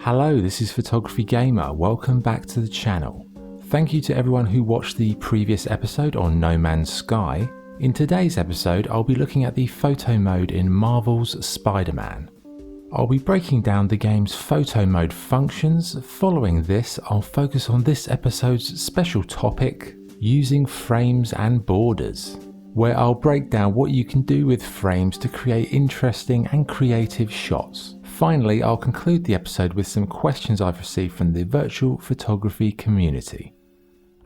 Hello, this is Photography Gamer. Welcome back to the channel. Thank you to everyone who watched the previous episode on No Man's Sky. In today's episode, I'll be looking at the photo mode in Marvel's Spider-Man. I'll be breaking down the game's photo mode functions. Following this, I'll focus on this episode's special topic, using frames and borders, where I'll break down what you can do with frames to create interesting and creative shots. Finally, I'll conclude the episode with some questions I've received from the virtual photography community.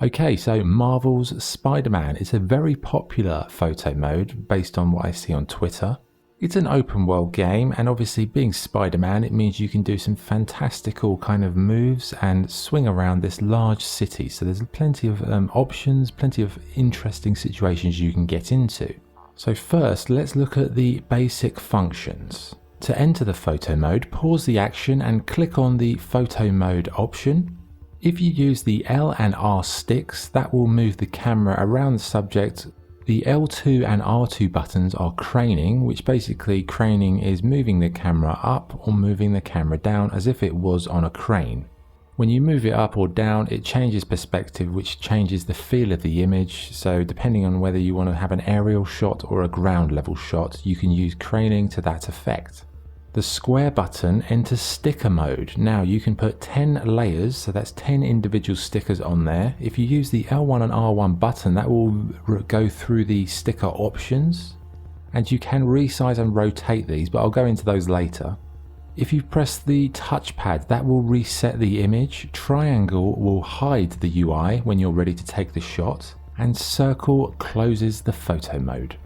Okay, so Marvel's Spider-Man is a very popular photo mode based on what I see on Twitter. It's an open world game, and obviously being Spider-Man, it means you can do some fantastical kind of moves and swing around this large city. So there's plenty of options, plenty of interesting situations you can get into. So first, let's look at the basic functions. To enter the photo mode, pause the action and click on the photo mode option. If you use the L and R sticks, that will move the camera around the subject. The L2 and R2 buttons are craning, which basically craning is moving the camera up or moving the camera down as if it was on a crane. When you move it up or down, it changes perspective, which changes the feel of the image. So depending on whether you want to have an aerial shot or a ground level shot, you can use craning to that effect. The square button enters sticker mode. Now you can put 10 layers, so that's 10 individual stickers on there. If you use the L1 and R1 button, that will go through the sticker options, and you can resize and rotate these, but I'll go into those later. If you press the touchpad, that will reset the image. Triangle will hide the UI when you're ready to take the shot, and circle closes the photo mode.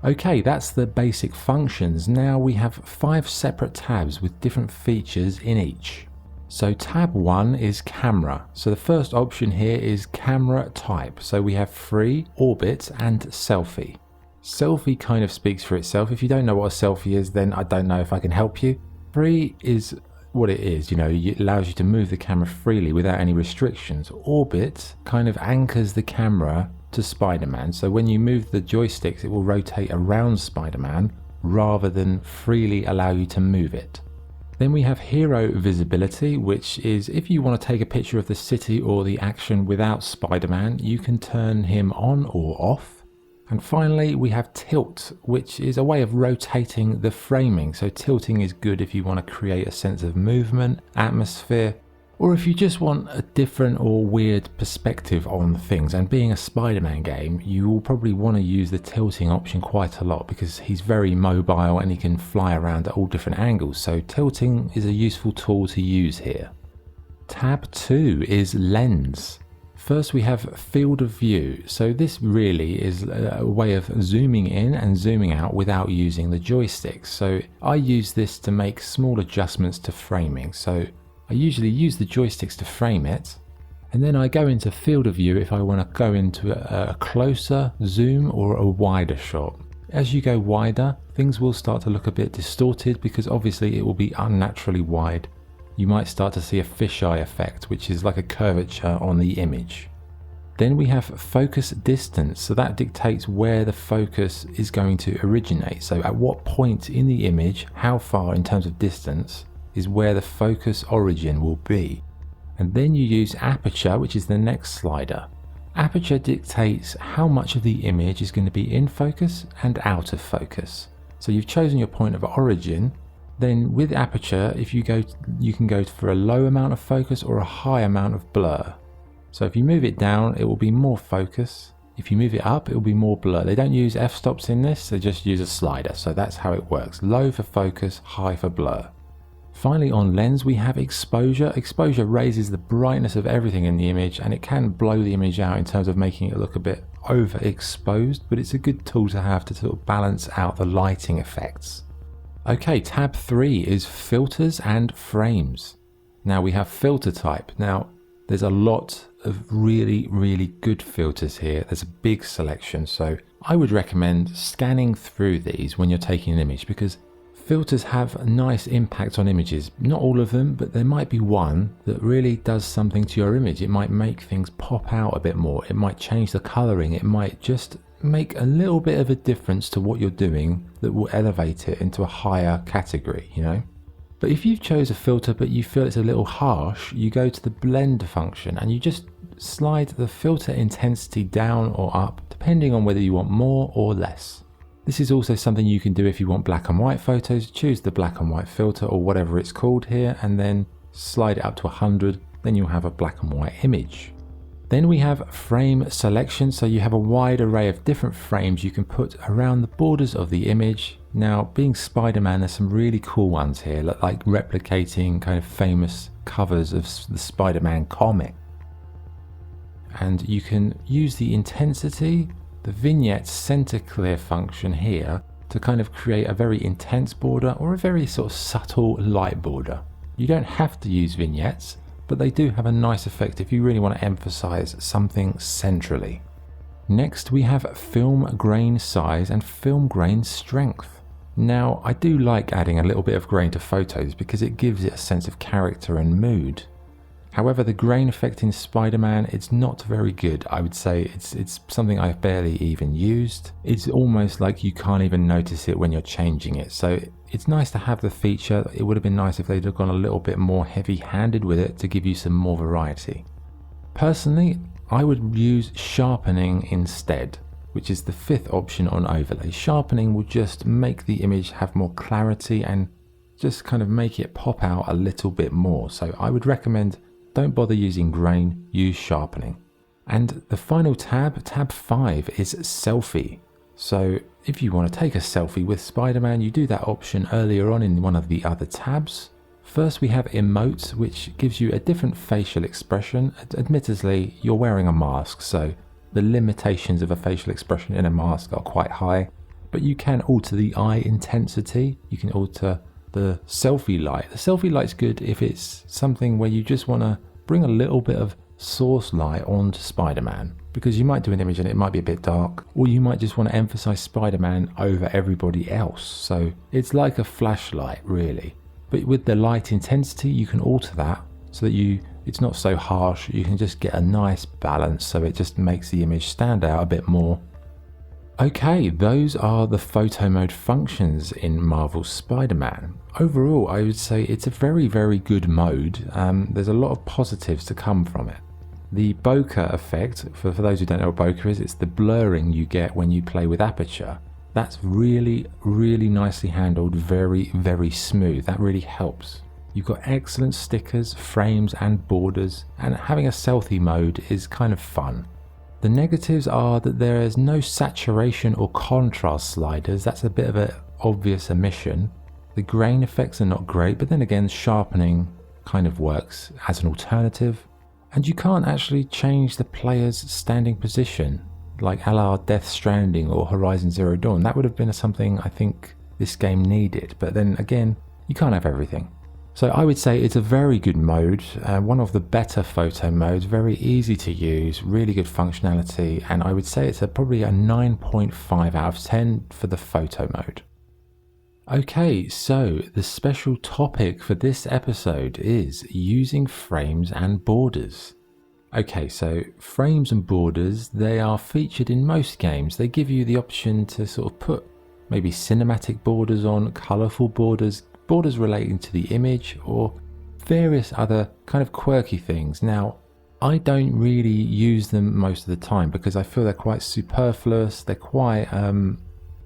Okay, that's the basic functions. Now we have 5 separate tabs with different features in each. So tab 1 is camera. So the first option here is camera type. So we have free, orbit and selfie. Selfie kind of speaks for itself. If you don't know what a selfie is, then I don't know if I can help you. Free is what it is, it allows you to move the camera freely without any restrictions. Orbit kind of anchors the camera to Spider-Man, so when you move the joysticks it will rotate around Spider-Man rather than freely allow you to move it. Then we have hero visibility, which is if you want to take a picture of the city or the action without Spider-Man, you can turn him on or off. And finally we have tilt, which is a way of rotating the framing. So tilting is good if you want to create a sense of movement, atmosphere, or if you just want a different or weird perspective on things. And being a Spider-Man game, you will probably want to use the tilting option quite a lot because he's very mobile and he can fly around at all different angles. So tilting is a useful tool to use here. Tab 2 is lens. First we have field of view. So this really is a way of zooming in and zooming out without using the joysticks. So I use this to make small adjustments to framing. So I usually use the joysticks to frame it, and then I go into field of view if I want to go into a closer zoom or a wider shot. As you go wider, things will start to look a bit distorted because obviously it will be unnaturally wide. You might start to see a fisheye effect, which is like a curvature on the image. Then we have focus distance, so that dictates where the focus is going to originate. So at what point in the image, how far in terms of distance, is where the focus origin will be. And then you use aperture, which is the next slider. Aperture dictates how much of the image is going to be in focus and out of focus. So you've chosen your point of origin. Then with aperture, if you can go for a low amount of focus or a high amount of blur. So if you move it down, it will be more focus. If you move it up, it will be more blur. They don't use f-stops in this, they just use a slider. So that's how it works. Low for focus, high for blur. Finally on lens we have exposure. Exposure raises the brightness of everything in the image, and it can blow the image out in terms of making it look a bit overexposed, but it's a good tool to have to sort of balance out the lighting effects. Okay, tab 3 is filters and frames. Now we have filter type. Now there's a lot of really good filters here. There's a big selection, so I would recommend scanning through these when you're taking an image because filters have a nice impact on images. Not all of them, but there might be one that really does something to your image. It might make things pop out a bit more. It might change the coloring. It might just make a little bit of a difference to what you're doing that will elevate it into a higher category, But if you've chose a filter but you feel it's a little harsh, you go to the blend function and you just slide the filter intensity down or up depending on whether you want more or less. This is also something you can do if you want black and white photos. Choose the black and white filter or whatever it's called here and then slide it up to 100, then you'll have a black and white image. Then we have frame selection, so you have a wide array of different frames you can put around the borders of the image. Now, being Spider-Man, there's some really cool ones here, like replicating kind of famous covers of the Spider-Man comic. And you can use the intensity, the vignette center clear function here to kind of create a very intense border or a very sort of subtle light border. You don't have to use vignettes, but they do have a nice effect if you really want to emphasize something centrally. Next we have film grain size and film grain strength. Now I do like adding a little bit of grain to photos because it gives it a sense of character and mood. However, the grain effect in Spider-Man, it's not very good. I would say it's something I've barely even used. It's almost like you can't even notice it when you're changing it. So it's nice to have the feature. It would have been nice if they'd have gone a little bit more heavy-handed with it to give you some more variety. Personally, I would use sharpening instead, which is the fifth option on overlay. Sharpening will just make the image have more clarity and just kind of make it pop out a little bit more. So I would recommend don't bother using grain, use sharpening. And the final tab 5, is selfie. So if you want to take a selfie with Spider-Man, you do that option earlier on in one of the other tabs. First we have emote, which gives you a different facial expression. Admittedly, you're wearing a mask, so the limitations of a facial expression in a mask are quite high, but you can alter the eye intensity, you can alter the selfie light. The selfie light's good if it's something where you just want to bring a little bit of source light onto Spider-Man, because you might do an image and it might be a bit dark, or you might just want to emphasize Spider-Man over everybody else. So it's like a flashlight really, but with the light intensity you can alter that so that it's not so harsh. You can just get a nice balance so it just makes the image stand out a bit more. Okay, those are the photo mode functions in Marvel Spider-Man. Overall, I would say it's a very, very good mode. There's a lot of positives to come from it. The bokeh effect, for those who don't know what bokeh is, it's the blurring you get when you play with aperture. That's really, really nicely handled, very, very smooth. That really helps. You've got excellent stickers, frames and borders, and having a selfie mode is kind of fun. The negatives are that there is no saturation or contrast sliders. That's a bit of an obvious omission. The grain effects are not great, but then again sharpening kind of works as an alternative. And you can't actually change the player's standing position like a la Death Stranding or Horizon Zero Dawn. That would have been something I think this game needed, but then again you can't have everything. So I would say it's a very good mode, one of the better photo modes, very easy to use, really good functionality, and I would say it's probably a 9.5 out of 10 for the photo mode. Okay, so the special topic for this episode is using frames and borders. Okay, so frames and borders, they are featured in most games. They give you the option to sort of put maybe cinematic borders on, colourful borders, borders relating to the image, or various other kind of quirky things. Now, I don't really use them most of the time because I feel they're quite superfluous. They're quite, a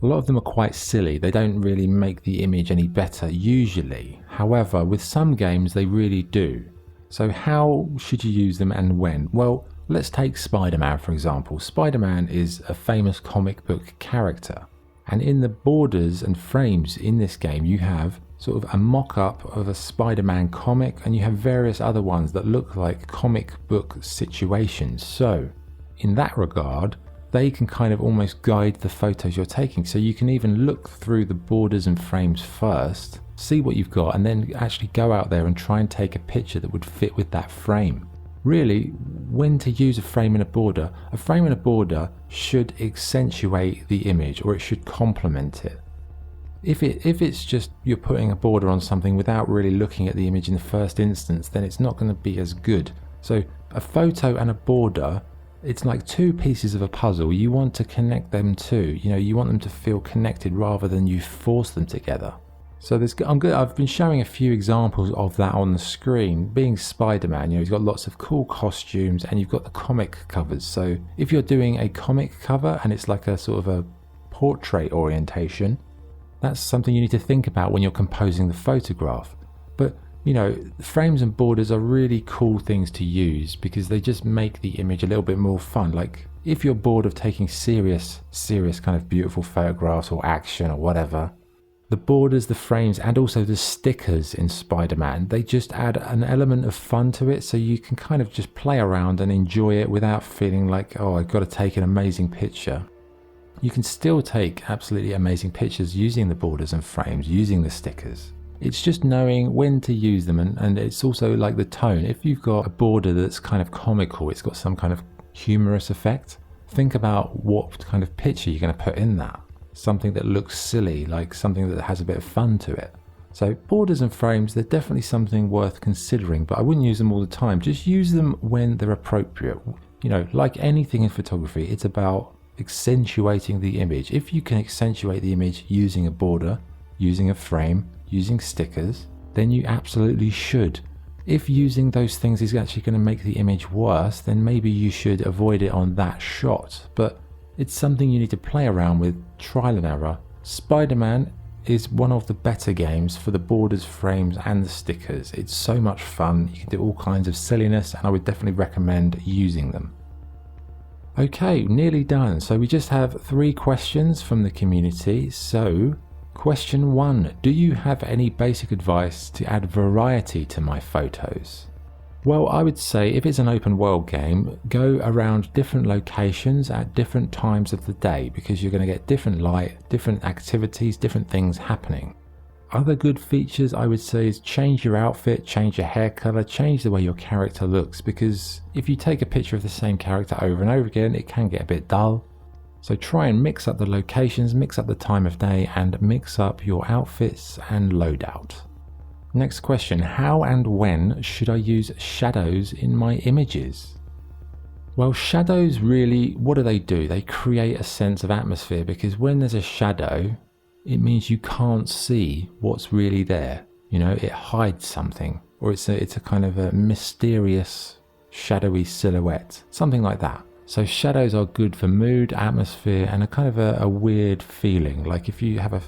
lot of them are quite silly. They don't really make the image any better usually. However, with some games they really do. So how should you use them and when? Well, let's take Spider-Man for example. Spider-Man is a famous comic book character. And in the borders and frames in this game, you have sort of a mock-up of a Spider-Man comic, and you have various other ones that look like comic book situations. So in that regard, they can kind of almost guide the photos you're taking. So you can even look through the borders and frames first, see what you've got, and then actually go out there and try and take a picture that would fit with that frame. Really, when to use a frame and a border should accentuate the image, or it should complement it. If it's just you're putting a border on something without really looking at the image in the first instance, then it's not going to be as good. So a photo and a border, it's like two pieces of a puzzle. You want to connect them too. You want them to feel connected rather than you force them together. So I've been showing a few examples of that on the screen. Being Spider-Man, he's got lots of cool costumes, and you've got the comic covers. So if you're doing a comic cover and it's like a sort of a portrait orientation, that's something you need to think about when you're composing the photograph. But frames and borders are really cool things to use because they just make the image a little bit more fun. Like if you're bored of taking serious kind of beautiful photographs or action or whatever, the borders, the frames, and also the stickers in Spider-Man, they just add an element of fun to it, so you can kind of just play around and enjoy it without feeling like, oh, I've got to take an amazing picture. You can still take absolutely amazing pictures using the borders and frames, using the stickers. It's just knowing when to use them, and it's also like the tone. If you've got a border that's kind of comical, it's got some kind of humorous effect, think about what kind of picture you're going to put in that. Something that looks silly, like something that has a bit of fun to it. So borders and frames, they're definitely something worth considering, but I wouldn't use them all the time. Just use them when they're appropriate. Like anything in photography, it's about accentuating the image. If you can accentuate the image using a border, using a frame, using stickers, then you absolutely should. If using those things is actually going to make the image worse, then maybe you should avoid it on that shot. But it's something you need to play around with, trial and error. Spider-Man is one of the better games for the borders, frames, and the stickers. It's so much fun. You can do all kinds of silliness, and I would definitely recommend using them. Okay, nearly done. So we just have 3 questions from the community. So, question 1, do you have any basic advice to add variety to my photos? Well, I would say if it's an open world game, go around different locations at different times of the day, because you're going to get different light, different activities, different things happening. Other good features I would say is change your outfit, change your hair color, change the way your character looks, because if you take a picture of the same character over and over again, it can get a bit dull. So try and mix up the locations, mix up the time of day, and mix up your outfits and loadout. Next question, how and when should I use shadows in my images? Well, shadows really, what do? They create a sense of atmosphere, because when there's a shadow, it means you can't see what's really there. It hides something, or it's a kind of a mysterious, shadowy silhouette, something like that. So shadows are good for mood, atmosphere, and a kind of a weird feeling. Like if you have a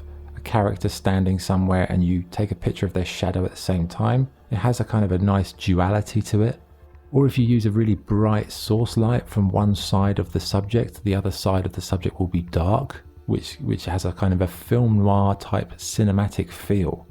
character standing somewhere and you take a picture of their shadow at the same time, it has a kind of a nice duality to it. Or if you use a really bright source light from one side of the subject, the other side of the subject will be dark, which has a kind of a film noir type cinematic feel.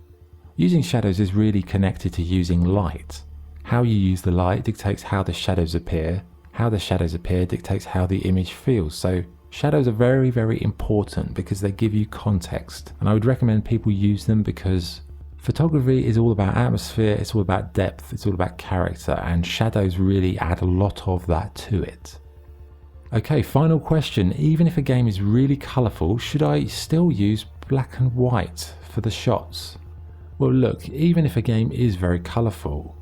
Using shadows is really connected to using light. How you use the light dictates how the shadows appear. How the shadows appear dictates how the image feels. So shadows are very, very important because they give you context, and I would recommend people use them because photography is all about atmosphere, it's all about depth, it's all about character, and shadows really add a lot of that to it. Okay, final question. Even if a game is really colourful, should I still use black and white for the shots? Well look, even if a game is very colourful,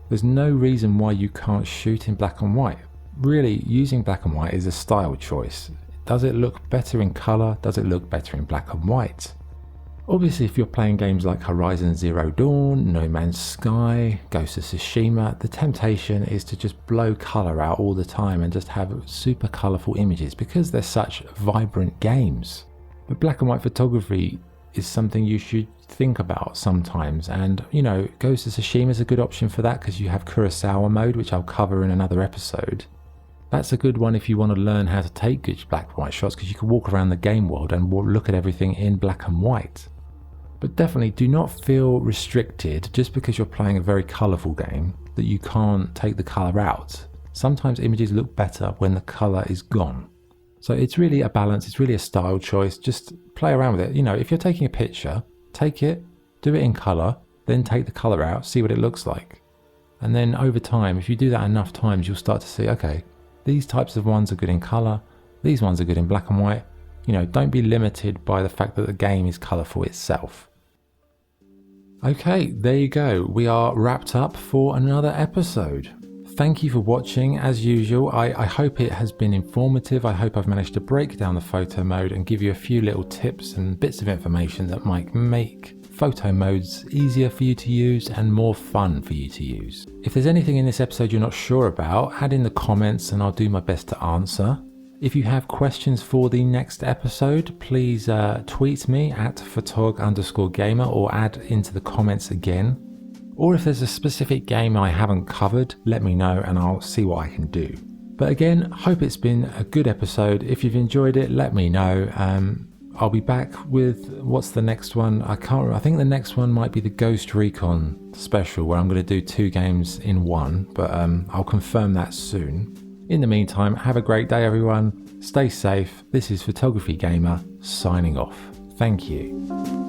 there's no reason why you can't shoot in black and white. Really, using black and white is a style choice. Does it look better in colour? Does it look better in black and white? Obviously, if you're playing games like Horizon Zero Dawn, No Man's Sky, Ghost of Tsushima, the temptation is to just blow colour out all the time and just have super colourful images because they're such vibrant games. But black and white photography is something you should think about sometimes, and Ghost of Tsushima is a good option for that because you have Kurosawa mode, which I'll cover in another episode. That's a good one if you want to learn how to take good black and white shots, because you can walk around the game world and look at everything in black and white. But definitely do not feel restricted just because you're playing a very colourful game that you can't take the colour out. Sometimes images look better when the colour is gone. So it's really a balance, it's really a style choice. Just play around with it. If you're taking a picture, take it, do it in colour, then take the colour out, see what it looks like. And then over time, if you do that enough times, you'll start to see, okay, these types of ones are good in colour, these ones are good in black and white. Don't be limited by the fact that the game is colourful itself. Okay, there you go. We are wrapped up for another episode. Thank you for watching. As usual, I hope it has been informative. I hope I've managed to break down the photo mode and give you a few little tips and bits of information that might make photo modes easier for you to use and more fun for you to use. If there's anything in this episode you're not sure about, add in the comments and I'll do my best to answer. If you have questions for the next episode, please tweet me at photog_gamer or add into the comments again. Or if there's a specific game I haven't covered, let me know and I'll see what I can do. But again, hope it's been a good episode. If you've enjoyed it, let me know. I'll be back with, what's the next one? I can't remember. I think the next one might be the Ghost Recon special where I'm going to do 2 games in one, but I'll confirm that soon. In the meantime, have a great day everyone, stay safe. This is Photography Gamer signing off. Thank you.